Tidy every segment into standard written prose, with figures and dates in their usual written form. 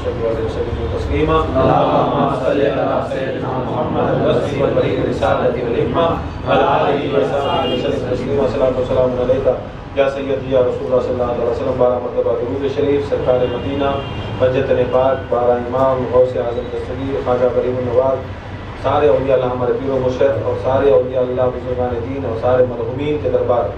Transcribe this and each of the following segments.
صلوا علیہ وسلم تسلیما اللهم صل علی سیدنا محمد الوصف والبلیغ الرسالۃ والحکمہ وعلی آلہ وصحبہ وسلم تسلیما صلاۃ و سلام علیک یا سیدی یا رسول اللہ صلی اللہ علیہ وسلم. 12 مرتبہ درود شریف سرکار مدینہ حجت پاک 12 امام غوث اعظم دستگیر خواجہ غریب النواز سارے اولیاء اللہ ہمارے پیر و مرشد اور سارے اولیاء اللہ بزرگان دین اور سارے مرحومین کے دربار.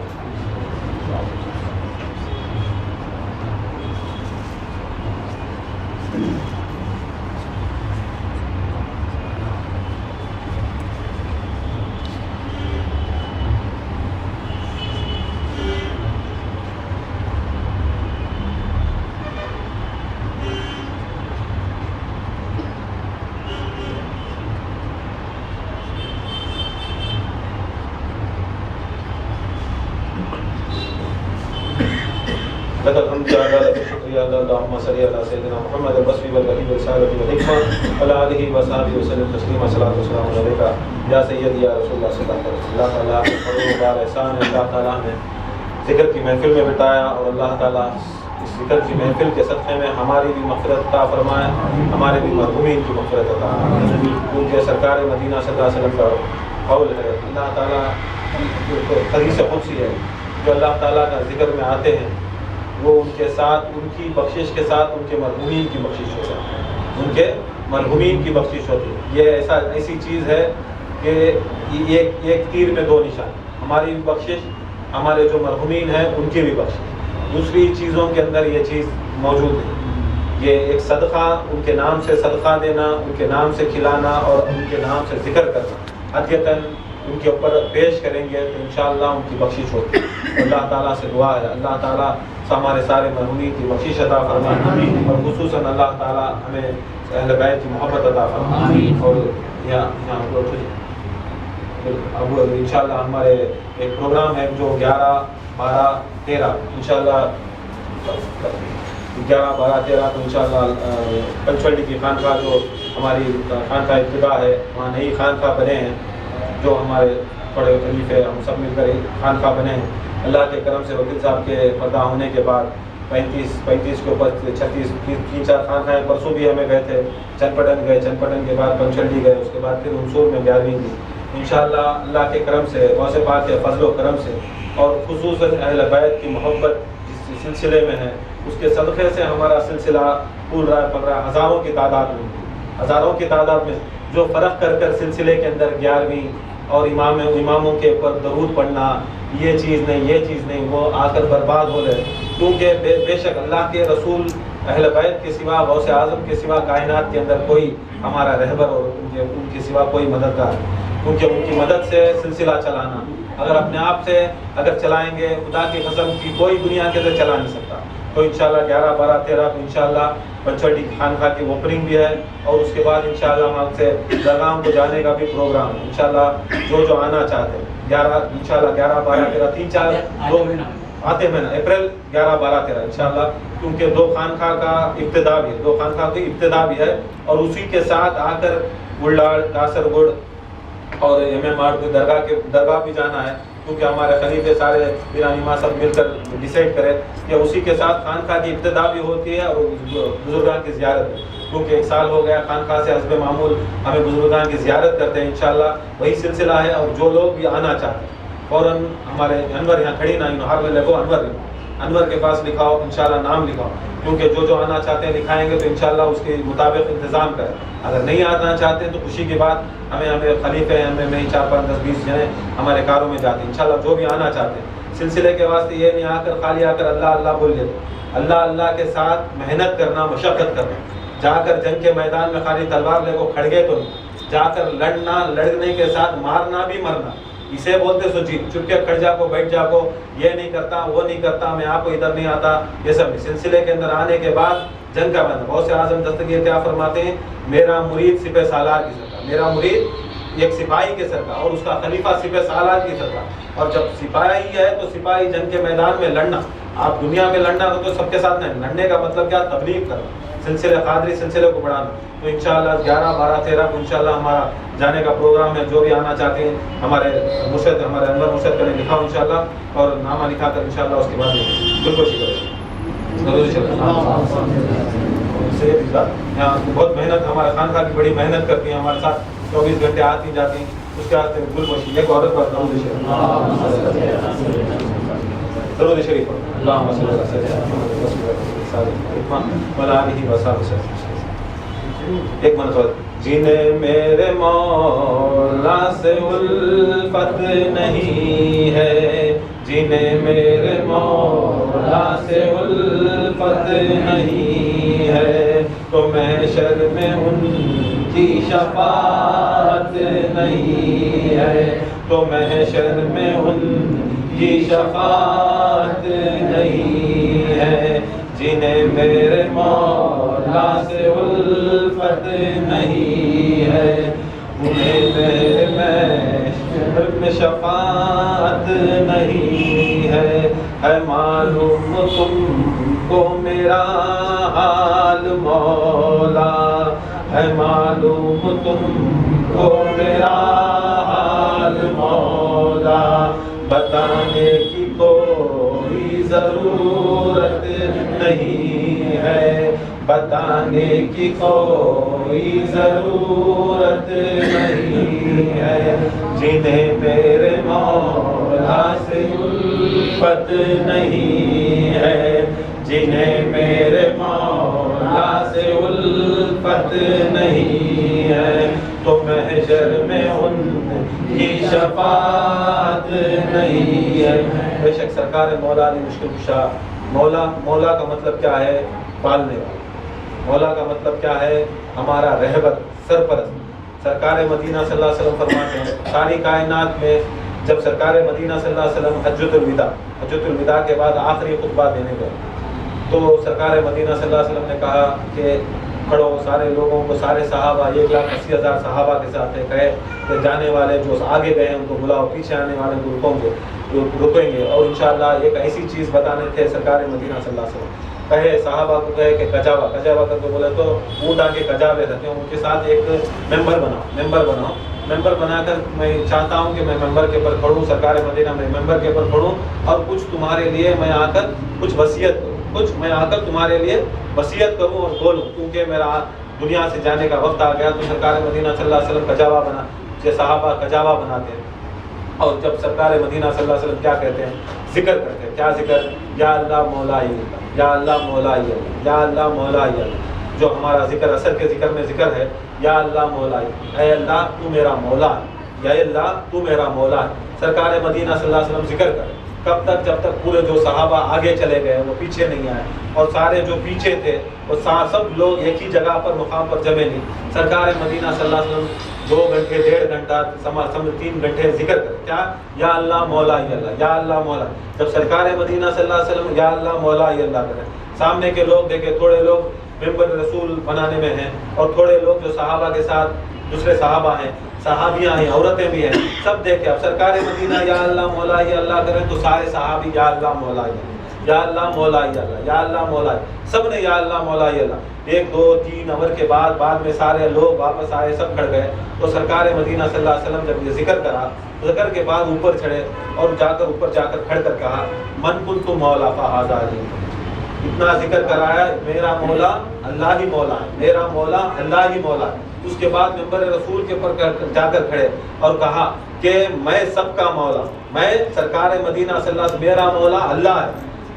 لك الحمد تعالى لك الشكر يا الله اللهم صل على سيدنا محمد الوصف والبلیغ الرسالۃ والحکمہ وعلى آلہ وصحبہ وسلم تسلیما صلاۃ و سلام علیک یا سیدی یا رسول اللہ صلی اللہ علیہ وسلم. اللہ تعالیٰ کا بار احسان ہے. اللہ تعالیٰ نے ذکر کی محفل میں بتایا اور اللہ تعالیٰ اس ذکر کی محفل کے صدقے میں ہماری بھی مغفرت عطا فرمائے, ہمارے بھی مرحومین کی مغفرت عطا فرمائے. کیونکہ سرکار مدینہ صلی اللہ علیہ وسلم کا قول ہے, اللہ تعالیٰ حدیث قدسی ہے, جو اللہ تعالیٰ کا ذکر میں آتے ہیں وہ ان کے ساتھ ان کی بخشش کے ساتھ ان کے مرحومین کی بخشش ہوتی ہے, ان کے مرحومین کی بخشش ہوتی ہے. یہ ایسی چیز ہے کہ ایک تیر میں 2 نشان, ہماری بھی بخشش, ہمارے جو مرحومین ہیں ان کی بھی بخشش. دوسری چیزوں کے اندر یہ چیز موجود ہے, یہ ایک صدقہ, ان کے نام سے صدقہ دینا, ان کے نام سے کھلانا اور ان کے نام سے ذکر کرنا عطیتاً ان کے اوپر پیش کریں گے تو انشاءاللہ ان کی بخشش ہوتی ہے. اللہ تعالیٰ سے دعا ہے اللہ تعالیٰ ہمارے سارے مرحومین کی بخشش عطا فرمائے اور خصوصاً اللہ تعالیٰ ہمیں اہل بیت کی محبت عطا فرمائے. اور یہاں اب انشاءاللہ ہمارے ایک پروگرام ہے جو 11، 12، 13 انشاءاللہ 11، 12، 13 تو انشاءاللہ پنچولی کی خانقاہ جو ہماری خانقاہ ابتدا ہے وہاں نئی خانقاہ بنے ہیں, جو ہمارے بڑے خلیفے ہم سب مل کر خانقاہ بنے ہیں. اللہ کے کرم سے وکیل صاحب کے پردہ ہونے کے بعد 35 کے اوپر 36 3-4 خانقاہیں. پرسوں بھی ہمیں گئے تھے, چند پٹن گئے, چند پٹن کے بعد پنچنڈی گئے, اس کے بعد پھر منصور میں 11ویں کی. انشاءاللہ اللہ کے کرم سے غوث پاک کے فضل و کرم سے اور خصوصاً اہل بیت کی محبت جس سلسلے میں ہے اس کے صدقے سے ہمارا سلسلہ پھول رہا ہے, پل رہا ہے. ہزاروں کی تعداد میں جو فرق کر کر سلسلے کے اندر 11ویں اور اماموں کے اوپر درود پڑھنا, یہ چیز نہیں, وہ آ کر برباد ہو رہے. کیونکہ بے شک اللہ کے رسول اہل بیت کے سوا, غوث اعظم کے سوا کائنات کے اندر کوئی ہمارا رہبر اور ان کے سوا کوئی مددگار, کیونکہ ان کی مدد سے سلسلہ چلانا, اگر اپنے آپ سے اگر چلائیں گے خدا کی قسم کی کوئی دنیا کے اندر چلا نہیں سکتا. تو انشاءاللہ 11، 12، 13 کو انشاءاللہ پنچوٹی کی خانقاہ کی اوپننگ بھی ہے اور اس کے بعد انشاءاللہ وہاں سے درگاہ کو جانے کا بھی پروگرام ہے. انشاءاللہ جو آنا چاہتے ہیں 11 انشاءاللہ 11، 12، 13 3-4 2 آتے مہینہ اپریل 11، 12، 13 انشاءاللہ, کیونکہ 2 خانقاہ کا ابتدا بھی ہے, 2 خانقاہ کی ابتدا بھی ہے اور اسی کے ساتھ آ کر گلڈال, کاسرگوڑ اور ایم آر کی درگاہ بھی جانا ہے, کیونکہ ہمارے خلیفے سارے پیرانیما سب مل کر ڈیسائیڈ کرے کہ اسی کے ساتھ خانقاہ کی ابتدا بھی ہوتی ہے اور بزرگان کی زیارت ہے. کیونکہ 1 سال ہو گیا خانقاہ سے حسب معمول ہمیں بزرگان کی زیارت کرتے ہیں. انشاءاللہ وہی سلسلہ ہے اور جو لوگ بھی آنا چاہتے ہیں فوراً ہمارے انور یہاں کھڑی نہ ہر میں لگو, انور کے پاس لکھاؤ, انشاءاللہ نام لکھاؤ, کیونکہ جو آنا چاہتے ہیں لکھائیں گے تو انشاءاللہ اس کے مطابق انتظام کریں. اگر نہیں آنا چاہتے ہیں تو خوشی کی بات, ہمیں خلیفے ہیں, ہمیں 4، 5، 10، 20 جنے ہمارے کاروں میں جاتے ہیں. انشاءاللہ جو بھی آنا چاہتے ہیں سلسلے کے واسطے یہ نہیں آ کر خالی آ کر اللہ بول لیتے, اللہ کے ساتھ محنت کرنا, مشقت کرنا. جا کر جنگ کے میدان میں خالی تلوار لے کو کھڑ گئے تو نہیں, جا کر لڑنے کے ساتھ مارنا بھی مرنا. اسے بولتے سو جی چپ کے کھڑ جا کو, بیٹھ جا کو, یہ نہیں کرتا, وہ نہیں کرتا, میں آپ کو ادھر نہیں آتا, یہ سب سلسلے کے اندر آنے کے بعد جنگ کا بند. غوث اعظم دستگیر کیا فرماتے ہیں, میرا مرید سپہ سالار کی سر کا, میرا مرید ایک سپاہی کے سر کا اور اس کا خلیفہ سپہ سالار کی سر کا. اور جب سپاہی ہے تو سپاہی جنگ کے میدان میں لڑنا, آپ دنیا میں لڑنا تو سب کے ساتھ نہیں, لڑنے کا مطلب کیا, تبلیغ کرنا, سلسلے قادری سلسلے کو بڑھانا. تو انشاءاللہ 11، 12، 13 کو انشاءاللہ ہمارا جانے کا پروگرام ہے. جو بھی آنا چاہتے ہیں ہمارے مرشد, ہمارے انور مرشد کا لکھاؤ انشاءاللہ اور نامہ لکھا کر انشاءاللہ اس کے بعد بالکل شکر ہے. حفظہ. یہاں بہت محنت، ہمارا خانقاہ کی بڑی محنت کرتی ہیں ہمارے ساتھ، 24 گھنٹے آتی جاتی ہیں. اس کے واسطے گل مشین ایک عورت پر درود شریف اللہم صلی اللہ علیہ وسلم. ایک مرتبہ جنہیں میرے مولا سے الفت نہیں ہے، جنہیں میرے مولا سے الفت نہیں ہے، تو محشر میں ان کی شفاعت نہیں ہے، تو محشر میں ان کی شفاعت نہیں ہے. جنہیں میرے مولا سے الفت نہیں ہے، انہیں میرے محشر میں شفاعت نہیں ہے. ہے معلوم تم کو میرا حال مولا، ہے معلوم تم کو میرا حال مولا. بتانے کی کوئی ضرورت نہیں ہے، بتانے کی کوئی ضرورت نہیں ہے. جنہیں میرے مولا سے الفت نہیں ہے، جنہیں میرے مولا سے الفت نہیں ہے، تو محشر میں ان کی شفاعت نہیں ہے. بے شک سرکار مولا علی مشکل کشا. مولا کا مطلب کیا ہے؟ پالنے والا. مولا کا مطلب کیا ہے؟ ہمارا رہبر، سرپرست. سرکار مدینہ صلی اللہ علیہ وسلم فرماتے ہیں ساری کائنات میں جب سرکار مدینہ صلی اللہ علیہ وسلم حجۃ الوداع کے بعد آخری خطبہ دینے گئے، تو سرکار مدینہ صلی اللہ علیہ وسلم نے کہا کہ کھڑو سارے لوگوں کو، سارے صحابہ 1,80,000 صحابہ کے ساتھ کہے کہ جانے والے جو آگے گئے ہیں ان کو بلاؤ، پیچھے آنے والے کو رکیں گے. اور انشاءاللہ ایک ایسی چیز بتانے تھے سرکار مدینہ صلی اللہ علیہ وسلم. کہے صحابہ کو کہے کہ کجاوا کر کے بولے تو اونٹ آگے کجاوے رہتے ہیں، ان کے ساتھ ایک ممبر بناؤ. ممبر بنا کر میں چاہتا ہوں کہ میں ممبر کے اوپر کھڑوں، سرکار مدینہ میں ممبر کے اوپر کھڑوں اور کچھ تمہارے لیے میں آ کر کچھ وصیت کروں اور بولوں، کیونکہ میرا دنیا سے جانے کا وقت آ گیا. تو سرکار مدینہ صلی اللہ علیہ وسلم کجاوا بنا، جو صحابہ کجاوا بناتے ہیں. اور جب سرکار مدینہ صلی اللہ علیہ وسلم کیا کہتے ہیں؟ ذکر کرتے ہیں. کیا ذکر؟ یا اللہ مولا اللہ، یا اللہ مولا اللہ، یا اللہ مولا اللہ. جو ہمارا ذکر اثر کے ذکر میں ذکر ہے، یا اللہ مولا، اے اللہ تو میرا مولا ہے، یا اللہ تو میرا مولا ہے. سرکار مدینہ صلی اللہ علیہ وسلم ذکر کرے. کب تک؟ جب تک پورے جو صحابہ آگے چلے گئے وہ پیچھے نہیں آئے، اور سارے جو پیچھے تھے وہ سب لوگ ایک ہی جگہ پر مقام پر جمے نہیں. سرکار مدینہ صلی اللہ علیہ وسلم 2 گھنٹے 1.5 گھنٹہ 3 گھنٹے ذکر کرے. کیا؟ یا اللہ مولا اللہ، یا اللہ مولا. جب سرکار مدینہ صلی اللہ علیہ وسلم یا اللہ مولا اللہ کرے، سامنے کے لوگ دیکھے، تھوڑے لوگ ممبر رسول بنانے میں ہیں اور تھوڑے لوگ جو صحابہ کے ساتھ دوسرے صحابہ ہیں، صحابیاں ہیں، عورتیں بھی ہیں، سب دیکھے. اب سرکار مدینہ یا اللہ مولا اللہ کریں تو سارے صحابی یا اللہ مولا اللہ، یا اللہ مولا اللہ، یا اللہ مولا، سب نے یا اللہ مولا اللہ. 1 2 3 اوور کے بعد میں سارے لوگ واپس آئے، سب کھڑ گئے. تو سرکار مدینہ صلی اللہ علیہ وسلم جب یہ ذکر کرا، ذکر کے بعد اوپر چڑھے اور اوپر جا کر کھڑ کر کہا من کنت مولا فہذا علی. اتنا ذکر کرایا، میرا مولا اللہ ہی مولا ہے، میرا مولا اللہ ہی مولا ہے. اس کے بعد ممبر رسول کے اوپر جا کر کھڑے اور کہا کہ میں سب کا مولا، میں سرکار مدینہ صلی اللہ علیہ وسلم، میرا مولا اللہ ہے،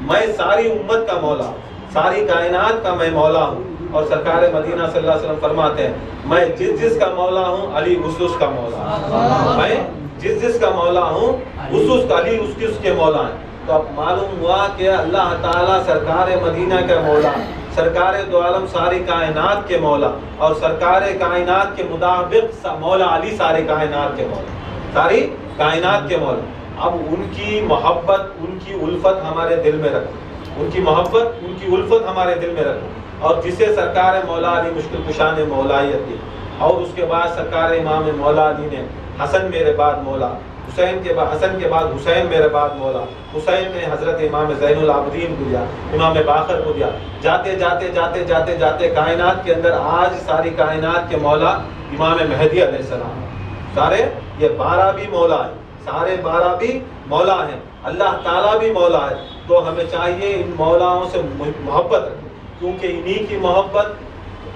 میں ساری امت کا مولا، ساری کائنات کا میں مولا ہوں. اور سرکار مدینہ صلی اللہ علیہ وسلم فرماتے ہیں میں جس کا مولا ہوں علی اس کا مولا ہوں، میں جس کا مولا ہوں اس کا علی اس کے مولا ہیں. تو اب معلوم ہوا کہ اللہ تعالیٰ سرکار مدینہ کا مولا، سرکار دو عالم ساری کائنات کے مولا، اور سرکار کائنات کے مطابق مولا علی ساری کائنات کے مولا، ساری کائنات کے مولا. اب ان کی محبت، ان کی الفت ہمارے دل میں رکھو، ان کی محبت، ان کی الفت ہمارے دل میں رکھو. اور جسے سرکار مولا علی مشکل کشا نے مولایت دی، اور اس کے بعد سرکار امام مولا علی نے حسن میرے بعد مولا، حسن کے بعد حسین میرے بعد مولا، حسین نے حضرت امام زین العابدین کو دیا، امام باقر کو دیا. جاتے جاتے کائنات کے اندر آج ساری کائنات کے مولا امام مہدی علیہ السلام. سارے یہ 12 بھی مولا ہیں، سارے 12 بھی مولا ہیں، اللہ تعالیٰ بھی مولا ہے. تو ہمیں چاہیے ان مولاؤں سے محبت رکھیں، کیونکہ انہی کی محبت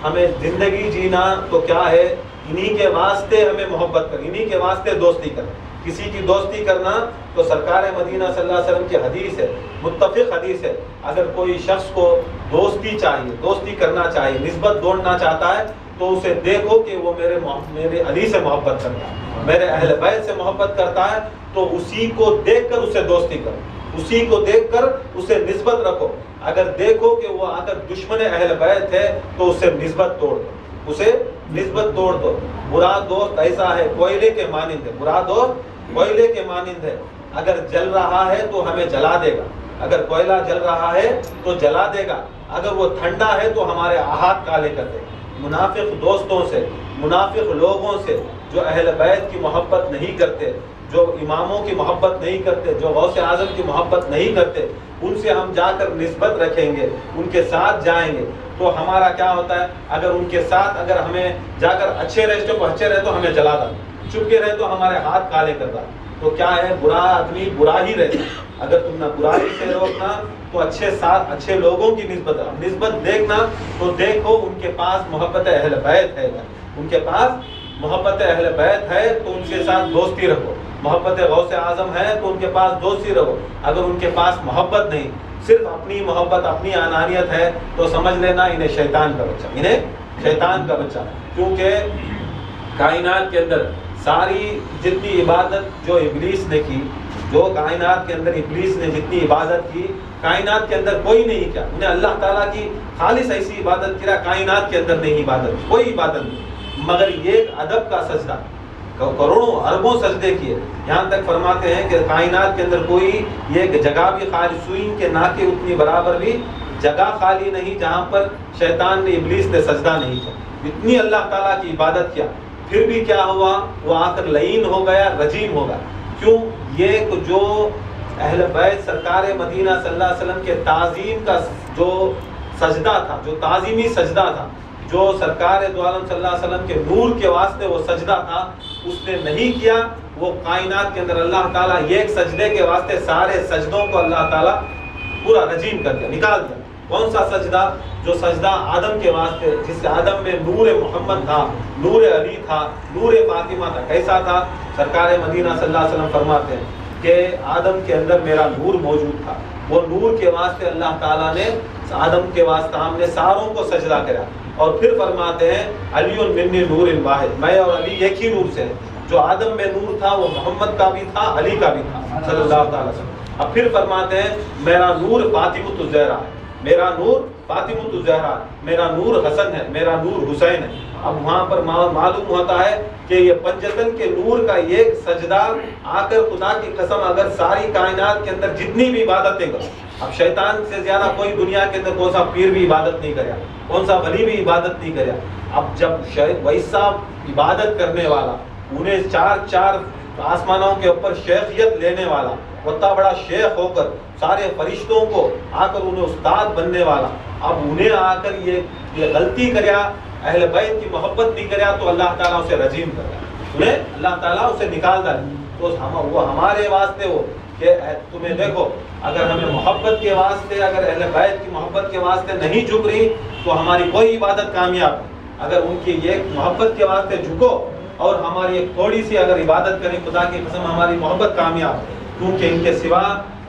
ہمیں زندگی جینا تو کیا ہے، انہی کے واسطے ہمیں محبت کر، انہی کے واسطے دوستی کر. کسی کی دوستی کرنا تو سرکار مدینہ صلی اللہ علیہ وسلم کی حدیث ہے، متفق حدیث ہے، اگر کوئی شخص کو دوستی چاہیے، دوستی کرنا چاہیے، نسبت دوڑنا چاہتا ہے تو اسے دیکھو کہ وہ میرے علی سے محبت کرتا ہے، میرے اہل بیت سے محبت کرتا ہے، تو اسی کو دیکھ کر اسے دوستی کرو، اسی کو دیکھ کر اسے نسبت رکھو. اگر دیکھو کہ وہ اگر دشمن اہل بیت ہے تو اسے نسبت توڑ دو، اسے نسبت توڑ دو. برا دوست ایسا ہے کوئلے کے مانند ہے، برا دوست کوئلے کے مانند ہے، اگر جل رہا ہے تو ہمیں جلا دے گا، اگر کوئلہ جل رہا ہے تو جلا دے گا، اگر وہ ٹھنڈا ہے تو ہمارے ہاتھ کالے کر دے گا. منافق دوستوں سے، منافق لوگوں سے جو اہل بیت کی محبت نہیں کرتے، جو اماموں کی محبت نہیں کرتے، جو غوث اعظم کی محبت نہیں کرتے، ان سے ہم جا کر نسبت رکھیں گے، ان کے ساتھ جائیں گے تو ہمارا کیا ہوتا ہے، اگر ان کے ساتھ اگر ہمیں جا کر اچھے رہے تو ہمیں جلا دا، چپکے رہے تو ہمارے ہاتھ کالے کر دا. تو کیا ہے، برا آدمی برا ہی رہتا. اگر تم نہ برائی سے روکنا تو اچھے لوگوں کی نسبت دیکھنا تو دیکھو ان کے پاس محبت اہل بیت ہے، ان کے پاس محبت اہل بیت ہے تو ان کے ساتھ دوستی رکھو. محبت غوث اعظم ہے تو ان کے پاس دوستی رہو. اگر ان کے پاس محبت نہیں، صرف اپنی محبت، اپنی انانیت ہے تو سمجھ لینا انہیں شیطان کا بچہ. کیونکہ کائنات کے اندر ساری جتنی عبادت جو ابلیس نے کی، جو کائنات کے اندر ابلیس نے جتنی عبادت کی، کائنات کے اندر کوئی نہیں کیا. انہیں اللہ تعالیٰ کی خالص ایسی عبادت کیا کائنات کے اندر نہیں عبادت، کوئی عبادت نہیں، مگر یہ ایک ادب کا سجدہ، کروڑوں اربوں سجدے کیے. یہاں تک فرماتے ہیں کہ کائنات کے اندر کوئی یہ جگہ بھی خالی، سوئی کے ناکے اتنی برابر بھی جگہ خالی نہیں جہاں پر شیطان نے، ابلیس نے سجدہ نہیں کیا. اتنی اللہ تعالیٰ کی عبادت کیا، پھر بھی کیا ہوا، وہ آ کر لعین ہو گیا، رجیم ہو گیا. کیوں؟ یہ جو اہل بیت سرکار مدینہ صلی اللہ علیہ وسلم کے تعظیم کا جو سجدہ تھا، جو تعظیمی سجدہ تھا، جو سرکار دو عالم صلی اللہ علیہ وسلم کے نور کے واسطے وہ سجدہ تھا، اس نے نہیں کیا. وہ کائنات کے اندر اللہ تعالیٰ ایک سجدے کے واسطے سارے سجدوں کو اللہ تعالیٰ پورا رجیم کر دیا، نکال دیا. کون سا سجدہ؟ جو سجدہ آدم کے واسطے، جس آدم میں نور محمد تھا، نور علی تھا، نور فاطمہ تھا. کیسا تھا؟ سرکار مدینہ صلی اللہ علیہ وسلم فرماتے ہیں کہ آدم کے اندر میرا نور موجود تھا. وہ نور کے واسطے اللہ تعالیٰ نے آدم کے واسطے ہم نے ساروں کو سجدہ کرا. اور پھر فرماتے ہیں علی منی نور واحد، میں اور علی ایک ہی نور سے ہیں. جو آدم میں نور تھا وہ محمد کا بھی تھا، علی کا بھی تھا صلی اللہ تعالی وسلم. اب پھر فرماتے ہیں میرا نور فاطمۃ الزہرا ہے، میرا نور فاطمۃ الزہرا، میرا نور حسن ہے، میرا نور حسین ہے. اب وہاں پر معلوم ہوتا ہے کہ یہ پنجتن کے نور کا ایک سجدہ آ کر خدا کی قسم اگر ساری کائنات کے اندر جتنی بھی عبادتیں کرو، اب شیطان سے زیادہ کوئی دنیا کے اندر کون سا پیر بھی عبادت نہیں کریا، کون سا ولی بھی عبادت نہیں کریا. اب جب ویسا عبادت کرنے والا، انہیں چار آسمانوں کے اوپر شیخیت لینے والا، اتنا بڑا شیخ ہو کر سارے فرشتوں کو آ کر انہیں استاد بننے والا، اب انہیں آ کر یہ غلطی کریا، اہل بیت کی محبت نہیں کریا تو اللہ تعالیٰ اسے رجیم کر دیا، انہیں اللہ تعالیٰ اسے نکال دیا. تو وہ ہمارے واسطے ہو کہ تمہیں دیکھو، اگر ہمیں محبت کے واسطے، اگر اہل بیت کی محبت کے واسطے نہیں جھک رہی تو ہماری کوئی عبادت کامیاب نہیں. اگر ان کی یہ محبت کے واسطے جھکو اور ہماری ایک تھوڑی سی اگر عبادت کریں، خدا کی قسم ہماری محبت کامیاب ہے. کیونکہ ان کے سوا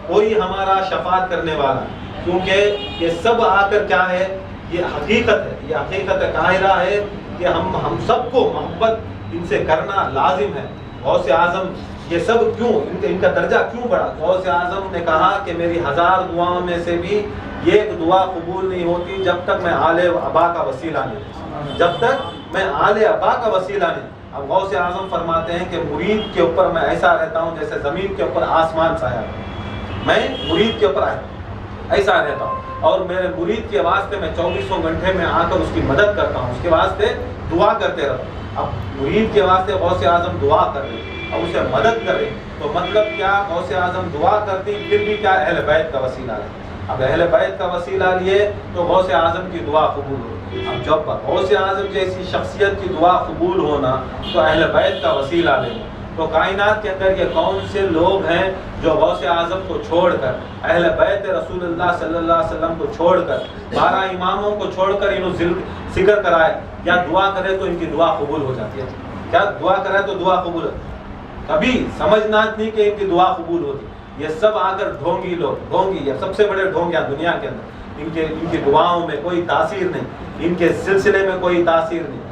کوئی ہمارا شفاعت کرنے والا، کیونکہ یہ سب آ کر کیا ہے، یہ حقیقت ہے، یہ حقیقت قاہرہ ہے کہ ہم سب کو محبت ان سے کرنا لازم ہے. غوث اعظم یہ سب کیوں، ان کا درجہ کیوں بڑھا؟ غوث اعظم نے کہا کہ میری 1000 دعاؤں میں سے بھی ایک دعا قبول نہیں ہوتی جب تک میں آل ابا کا وسیلہ نہیں، جب تک میں آل ابا کا وسیلہ نہیں. اب غوث اعظم فرماتے ہیں کہ مرید کے اوپر میں ایسا رہتا ہوں جیسے زمین کے اوپر آسمان سایہ، میں مرید کے اوپر ایسا رہتا ہوں اور میرے مرید کے واسطے میں 24 گھنٹے میں آ کر اس کی مدد کرتا ہوں، اس کے واسطے دعا کرتے رہتا ہوں. اب مرید کے واسطے غوث اعظم دعا کر رہے اور اسے مدد کر رہے، تو مطلب کیا؟ غوث اعظم دعا کرتی پھر بھی کیا اہل بیت کا وسیلہ ہے. اب اہل بیت کا وسیلہ لیے تو غوث اعظم کی دعا قبول ہو. اب جب غوث اعظم جیسی شخصیت کی دعا قبول ہونا تو اہل بیت کا وسیلہ لینا. تو کائنات کے اندر یہ کون سے لوگ ہیں جو غوث اعظم کو چھوڑ کر، اہل بیت رسول اللہ صلی اللہ علیہ وسلم کو چھوڑ کر، 12 اماموں کو چھوڑ کر انہوں ذکر کرائے یا دعا کرے تو ان کی دعا قبول ہو جاتی ہے. کیا دعا کرے تو دعا قبول ہے؟ کبھی سمجھنا نہیں کہ ان کی دعا قبول ہوتی. یہ سب آ کر ڈھونگی لوگ، ڈھونگی یہ سب سے بڑے ڈھونگیاں دنیا کے اندر. ان کی دعاؤں میں کوئی تاثیر نہیں، ان کے سلسلے میں کوئی تاثیر نہیں،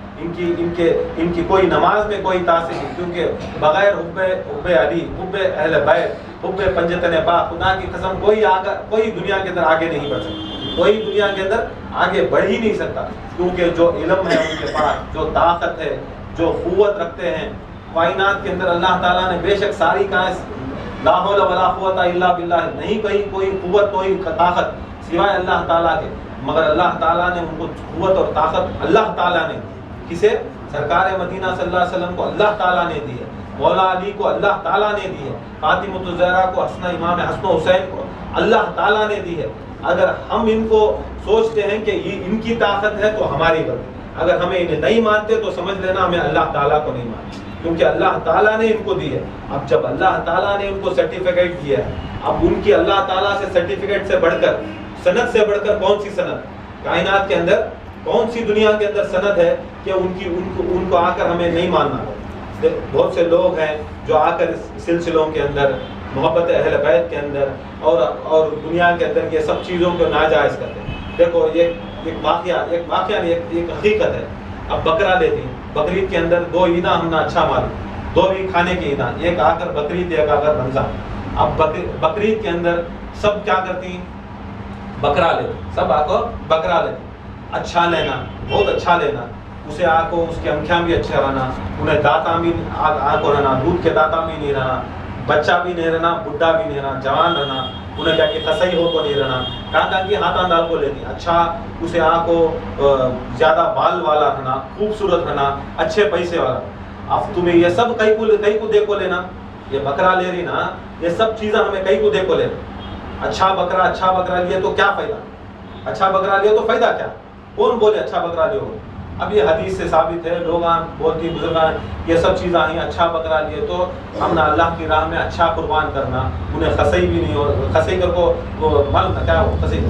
ان کی کوئی نماز میں کوئی تاثیر نہیں، کیونکہ بغیر حب علی، حب اہل بیت، حب پنجتن پاک، خدا کی قسم کوئی دنیا کے اندر آگے نہیں بڑھ سکتا. کوئی دنیا کے اندر آگے بڑھ ہی نہیں سکتا، کیونکہ جو علم ہے ان کے پاس، جو طاقت ہے، جو قوت رکھتے ہیں کائنات کے اندر. اللہ تعالیٰ نے بے شک ساری کائنات لا حول ولا قوت الا باللہ، نہیں کہیں کوئی قوت کوئی طاقت سوائے اللہ تعالیٰ کے، مگر اللہ تعالیٰ نے ان کو قوت اور طاقت اللہ تعالیٰ نے کسے؟ سرکار مدینہ صلی اللہ علیہ وسلم کو اللہ تعالیٰ نے دی ہے، مولا علی کو اللہ تعالیٰ نے دی ہے، فاطمۃ الزہرا کو، امام حسن و حسین کو اللہ تعالیٰ نے دی ہے. اگر ہم ان کو سوچتے ہیں کہ ان کی طاقت ہے تو ہماری غلطی. اگر ہمیں انہیں نہیں مانتے تو سمجھ لینا ہمیں اللہ تعالیٰ کو نہیں مانتے، کیونکہ اللہ تعالیٰ نے ان کو دی ہے. اب جب اللہ تعالیٰ نے ان کو سرٹیفکیٹ دیا ہے، اب ان کی اللہ تعالیٰ سے سرٹیفکیٹ سے بڑھ کر، سند سے بڑھ کر کون سی سند کائنات کے اندر، کون سی دنیا کے اندر سند ہے کہ ان کو آ کر ہمیں نہیں ماننا ہو. بہت سے لوگ ہیں جو آ کر اس سلسلوں کے اندر، محبت اہل بیت کے اندر اور دنیا کے اندر یہ سب چیزوں کو ناجائز کرتے ہیں. دیکھو ایک واقعہ نہیں، ایک حقیقت ہے. اب بکرا لیتی، بقرعید کے اندر 2 عیداں ہم نے اچھا معلوم، 2 بھی کھانے کی عیداں، ایک آ کر بقرعید، ایک آ کر رمضان. اب بقرعید کے اندر سب کیا کرتی ہیں؟ بکرا لیتی، سب آ کر بکرا لیتی. اچھا لینا، بہت اچھا لینا، اسے آ کو اس کے انکھیاں بھی اچھا رہنا، انہیں دانتاں بھی آ کو رہنا، دودھ کے دانتاں بھی نہیں رہنا، بچہ بھی نہیں رہنا، بڈھا بھی نہیں رہنا، جوان رہنا، انہیں کیا کہ قصئی ہو کو نہیں رہنا. کہاں کی ہاتھاں ڈال کو لیتی، اچھا اسے آ کو زیادہ بال والا رہنا، خوبصورت رہنا، اچھے پیسے والا. اب تمہیں یہ سب کہیں کو دیکھو لینا، یہ بکرا لے رہی نا، یہ سب چیزیں ہمیں کہیں کو دیکھو لینا. اچھا بکرا لیے تو کیا فائدہ؟ اچھا بکرا لیے تو فائدہ کیا؟ کون بولے اچھا بکرا لیو؟ اب یہ حدیث سے ثابت ہے، لوگ بولتی بزرگان یہ سب چیزیں آئیں، اچھا بکرا لیے تو ہم نے اللہ کی راہ میں اچھا قربان کرنا، انہیں خسئی بھی نہیں ہو. خسئی کر کو معلوم تھا کیا ہو خسئی؟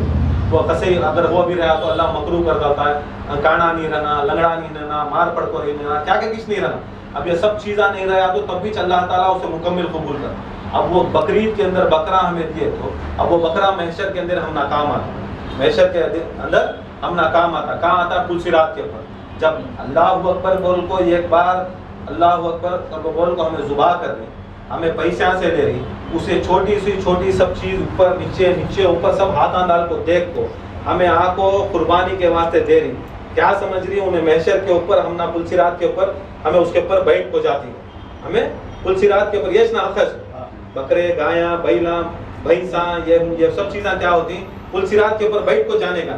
وہ خسئی اگر ہو بھی رہا تو اللہ مکروہ کر دیتا ہے، کانا نہیں رہنا، لنگڑا نہیں رہنا، مار پڑ کو نہیں رہنا، کیا کچھ نہیں رہنا. اب یہ سب چیزیں نہیں رہا تو تب بھی اللہ تعالیٰ اسے مکمل قبول کر. اب وہ بقرعید کے اندر بکرا ہمیں دیے تو اب وہ بکرا محشر کے اندر ہم ناکام آتا، محشر کے اندر ہم ناکام آتا. کہاں آتا؟ پل صراط کے اوپر. جب اللہ اکبر بول کو ایک بار اللہ اکبر بول کو ہمیں ذبح کر رہی، ہمیں پیسوں سے لے رہی، اسے چھوٹی سب چیز اوپر نیچے اوپر سب ہاتھاں ڈال کو دیکھ کو ہمیں آ کو قربانی کے واسطے دے رہی. کیا سمجھ رہی؟ انہیں محشر کے اوپر ہم نہ پل صراط کے اوپر ہمیں اس کے اوپر بیٹھ کو جاتی، ہمیں پل صراط کے اوپر یہ نہ خش بکرے گایاں بیلاں بھینساں یہ سب چیزیں کیا ہوتی پل صراط کے اوپر بیٹھ کو جانے کا.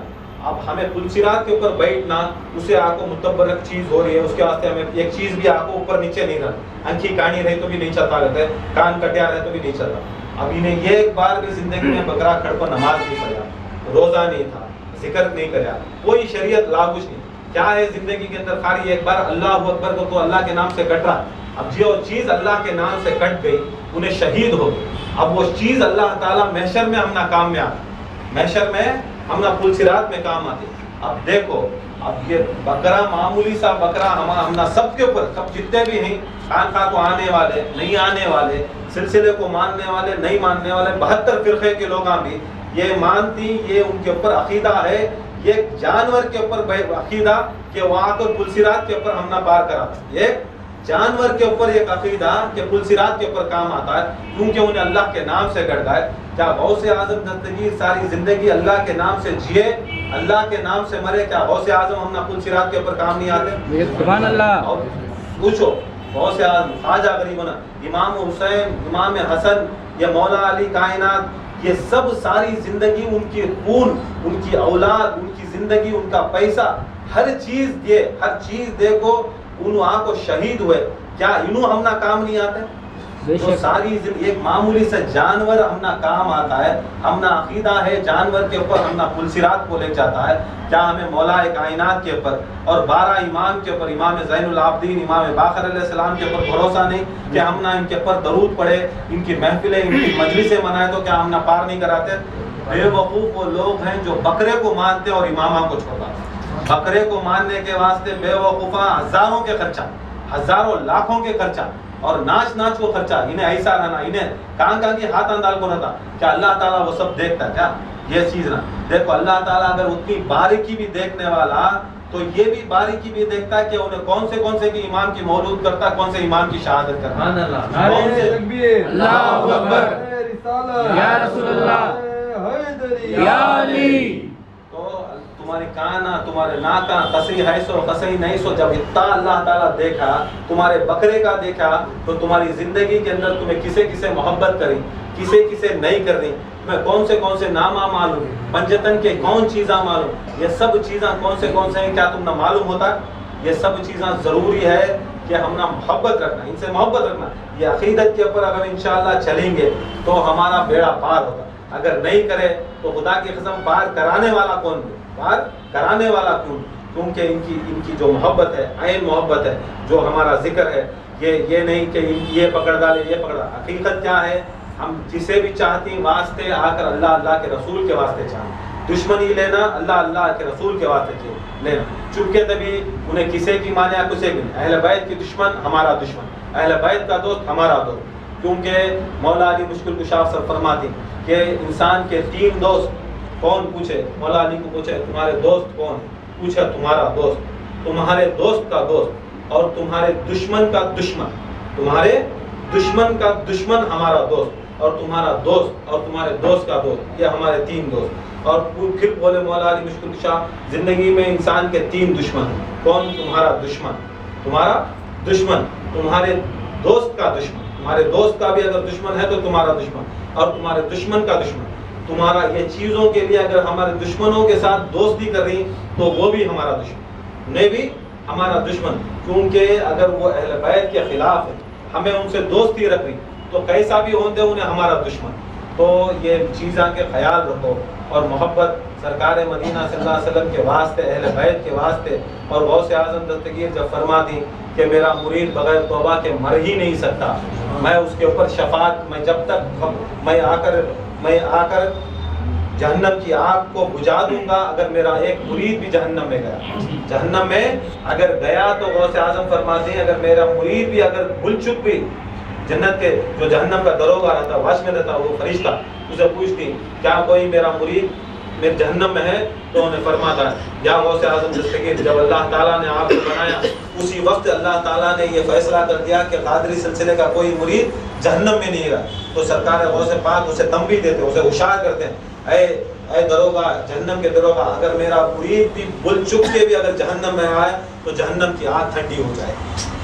اب ہمیں پل صراط کے اوپر بیٹھنا، اسے آ کو متبرک چیز ہو رہی ہے، اس کے واسطے ہمیں ایک چیز بھی آ کو اوپر نیچے نہیں رہنا. انکھی کہانی رہی تو بھی نہیں چلتا رہتا ہے، کان کٹیا رہے تو بھی نہیں چلتا. اب انہیں یہ ایک بار بھی زندگی میں بکرا کھڑ پر نماز نہیں پڑھا، روزہ نہیں تھا، ذکر نہیں کرا، کوئی شریعت لاگو نہیں. کیا ہے زندگی کے اندر؟ خالی ایک بار اللہ اکبر کو تو اللہ کے نام سے کٹ رہا. اب جو چیز اللہ کے نام سے کٹ گئی انہیں شہید ہو گئی. اب وہ چیز اللہ تعالیٰ محشر میں ہم ناکام میں آتے، محشر میں ہم نہ پل صراط میں کام آتے. اب دیکھو، اب یہ بکرا معمولی سا بکرا ہم نہ سب کے اوپر، سب جتنے بھی ہیں، خانقاہ کو آنے والے نہیں آنے والے، سلسلے کو ماننے والے نہیں ماننے والے، 72 فرقے کے لوگ بھی یہ مانتی، یہ ان کے اوپر عقیدہ ہے. یہ جانور کے اوپر عقیدہ کہ وہاں کو پل صراط کے اوپر ہم نہ پار کراتے. یہ جانور کے اوپر ایک عقیدہ کہ پل صراط کے اوپر کام آتا ہے، کیونکہ انہیں اللہ کے نام سے گڑ گئے. کیا غوث اعظم زندگی ساری زندگی اللہ کے نام سے جیے، اللہ کے نام سے مرے؟ کیا غوث اعظم ہم نہ پل صراط کے اوپر کام نہیں آتے؟ سبحان اللہ. اور پوچھو غوث اعظم، خواجہ غریبنا، امام حسین، امام حسن، یہ مولا علی کائنات، یہ سب ساری زندگی ان کی خون، ان کی اولاد، ان کی زندگی، ان کا پیسہ، ہر چیز دے کو وہاں کو شہید ہوئے. کیا انہوں ہم نہ کام نہیں آتے؟ تو ساری ایک معمولی سے جانور ہم نہ کام آتا ہے، ہم نہ عقیدہ ہے جانور کے اوپر ہم نہ پل صراط کو لے جاتا ہے. کیا ہمیں مولا کائنات کے اوپر اور 12 امام کے اوپر، امام زین العابدین، امام باقر علیہ السلام کے اوپر بھروسہ نہیں کہ ہم نہ ان کے اوپر درود پڑھے، ان کی محفلیں، ان کی مجلسیں منائے تو کیا ہم نہ پار نہیں کراتے؟ بے وقوف وہ لوگ ہیں جو بکرے کو مانتے اور امامہ کو چھوڑاتے. بکرے کو ماننے کے واسطے بے وقوفاں ہزاروں کے خرچہ، ہزاروں لاکھوں کے خرچہ اور ناچ کو خرچہ، انہیں ایسا رہنا، انہیں کہاں کی ہاتھ اندال کو رہتا، کیا اللہ تعالیٰ وہ سب دیکھتا ہے کیا؟ یہ چیز نا دیکھو، اللہ تعالیٰ اگر اتنی باریکی بھی دیکھنے والا تو یہ بھی باریکی بھی دیکھتا ہے کہ انہیں کون سے کی امام کی مولود کرتا ہے، کون سے امام کی شہادت کرتا ہے، کون سے اللہ اکبر، یا رسول اللہ، یا علی۔ تو تمہاری کانا تمہارے ناکاں قصری ہے سو قصری نہیں سو، جب اتنا اللہ تعالیٰ دیکھا، تمہارے بکرے کا دیکھا، تو تمہاری زندگی کے اندر تمہیں کسے محبت کری، کسے نہیں کر رہی، تمہیں کون سے نامہ معلوم، پنجتن کے کون چیزاں معلوم، یہ سب چیزاں کون سے ہیں، کیا تم نہ معلوم ہوتا؟ یہ سب چیزاں ضروری ہے کہ ہم نہ محبت رکھنا، ان سے محبت رکھنا، یہ عقیدت کے اوپر اگر انشاءاللہ چلیں گے تو ہمارا بیڑا پار ہوگا، اگر نہیں کرے تو خدا کی قسم پار کرانے والا کون ہے؟ پار کرانے والا کیوں؟ کیونکہ ان کی جو محبت ہے، عین محبت ہے، جو ہمارا ذکر ہے، یہ نہیں کہ یہ پکڑ ڈالے یہ پکڑ ڈالے، حقیقت کیا ہے؟ ہم جسے بھی چاہتے ہیں واسطے آ کر اللہ کے رسول کے واسطے چاہیں، دشمنی لینا اللہ کے رسول کے واسطے لینا، چونکہ تبھی انہیں کسے کی مانے کسے کی نہیں، اہل بیت کی دشمن ہمارا دشمن، اہل بیت کا دوست ہمارا دوست، کیونکہ مولا علی مشکل کشا سر فرماتی کہ انسان کے 3 دوست کون؟ پوچھے مولا علی کو، پوچھے تمہارے دوست کون ہے؟ پوچھا تمہارا دوست، تمہارے دوست کا دوست اور تمہارے دشمن کا دشمن، تمہارے دشمن کا دشمن ہمارا دوست، اور تمہارا دوست اور تمہارے دوست کا دوست، یہ ہمارے 3 دوست۔ اور پھر بولے مولا علی مشکل کشا، زندگی میں انسان کے 3 دشمن ہیں، کون؟ تمہارا دشمن، تمہارا دشمن، تمہارے دوست کا دشمن، تمہارے دوست کا بھی اگر دشمن ہے تو تمہارا دشمن، اور تمہارے دشمن کا دشمن، تمہارا یہ چیزوں کے لیے اگر ہمارے دشمنوں کے ساتھ دوستی کر رہی تو وہ بھی ہمارا دشمن، انہیں بھی ہمارا دشمن، کیونکہ اگر وہ اہل بیت کے خلاف ہے، ہمیں ان سے دوستی رکھ رہی تو کیسا بھی ہوتے انہیں ہمارا دشمن۔ تو یہ چیزاں کے خیال رکھو، اور محبت سرکار مدینہ صلی اللہ علیہ وسلم کے واسطے، اہل بیت کے واسطے، اور غوث اعظم دستگیر جب فرما دی کہ میرا مرید بغیر توبہ کے مر ہی نہیں سکتا، میں اس کے اوپر شفاعت، میں جب تک میں آ کر جہنم کی آگ کو بجھا دوں گا اگر میرا ایک مرید بھی جہنم میں گیا، جہنم میں اگر گیا تو غوث اعظم فرماتے ہیں اگر میرا مرید بھی اگر بھول چک بھی، جنت کے جو جہنم کا دروگا رہتا، واچ میں رہتا، وہ فرشتہ اسے پوچھتی کیا کوئی میرا مرید میرے جہنم میں ہے، تو انہیں فرماتا ہے یا غوث اعظم دستگیر، جب اللہ تعالیٰ نے آپ کو بنایا اسی وقت اللہ تعالیٰ نے یہ فیصلہ کر دیا کہ قادری سلسلے کا کوئی مرید جہنم میں نہیں رہا، تو سرکار غوث پاک اسے تنبیہ دیتے، اسے ہوشیار کرتے ہیں، اے دروگا، جہنم کے دروگا، اگر میرا مرید بھی بھول چک کے بھی اگر جہنم میں آئے تو جہنم کی آگ ٹھنڈی ہو جائے۔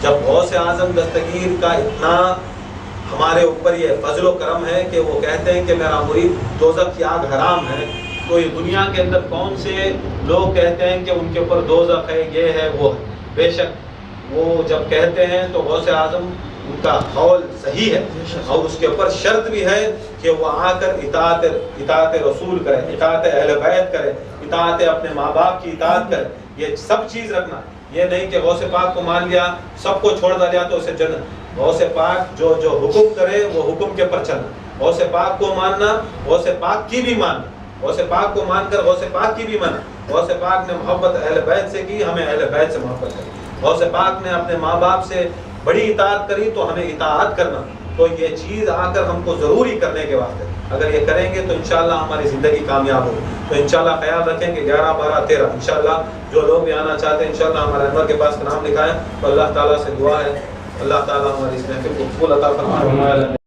جب غوث اعظم دستگیر کا اتنا ہمارے اوپر یہ فضل و کرم ہے کہ وہ کہتے ہیں کہ میرا مرید دوزخ کی آگ حرام ہے، تو یہ دنیا کے اندر کون سے لوگ کہتے ہیں کہ ان کے اوپر دوزخ ہے، یہ ہے وہ ہے؟ بے شک وہ جب کہتے ہیں تو غوث اعظم ان کا قول صحیح ہے، اور اس کے اوپر شرط بھی ہے کہ وہ آ کر اطاعت رسول کرے، اطاعت اہل بیت کرے، اطاعت اپنے ماں باپ کی اطاعت کرے، یہ سب چیز رکھنا، یہ نہیں کہ غوث پاک کو مان لیا سب کو چھوڑ دیا تو اسے جنت۔ غوث پاک جو حکم کرے وہ حکم کے پر چلنا، غوث پاک کو ماننا، غوث پاک کی بھی ماننا، غوث پاک کو مان کر غوث پاک کی بھی مانا۔ غوث پاک نے محبت اہل بیت سے کی، ہمیں اہل بیت سے محبت کری۔ غوث پاک نے اپنے ماں باپ سے بڑی اطاعت کری تو ہمیں اطاعت کرنا، تو یہ چیز آ کر ہم کو ضروری کرنے کے واسطے اگر یہ کریں گے تو انشاءاللہ ہماری زندگی کامیاب ہوگی۔ تو انشاءاللہ خیال رکھیں کہ 11، 12، 13 انشاءاللہ جو لوگ بھی آنا چاہتے ہیں انشاءاللہ ہمارے انور کے پاس نام لکھائیں، تو اللہ تعالیٰ سے دعا ہے اللہ تعالیٰ ہماری اس محفل کو قبول عطا فرمائے۔